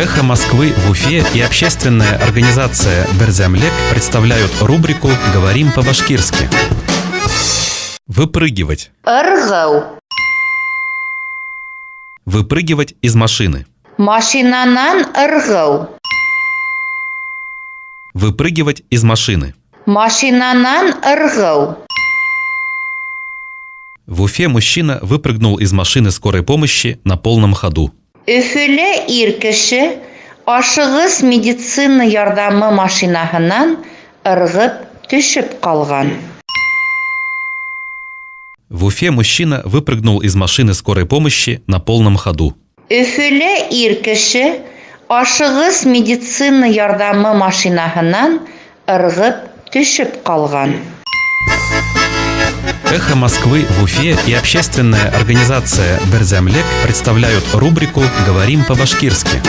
«Эхо Москвы» в Уфе и общественная организация «Берзямлек» представляют рубрику «Говорим по-башкирски». Выпрыгивать. Ыргау. Выпрыгивать из машины. Машинанан ыргау. Выпрыгивать из машины. Машинанан ыргау. В Уфе мужчина выпрыгнул из машины скорой помощи на полном ходу. Өфөлө ир кеше ашыгыс медицина ярдәме машинаһынан ыргып төшеп калган. В Уфе мужчина выпрыгнул из машины скорой помощи на полном ходу. Өфөлө ир кеше ашыгыс медицина ярдәме машинаһынан ыргып төшеп калган. «Эхо Москвы» в Уфе и общественная организация «Берзямлек» представляют рубрику «Говорим по-башкирски».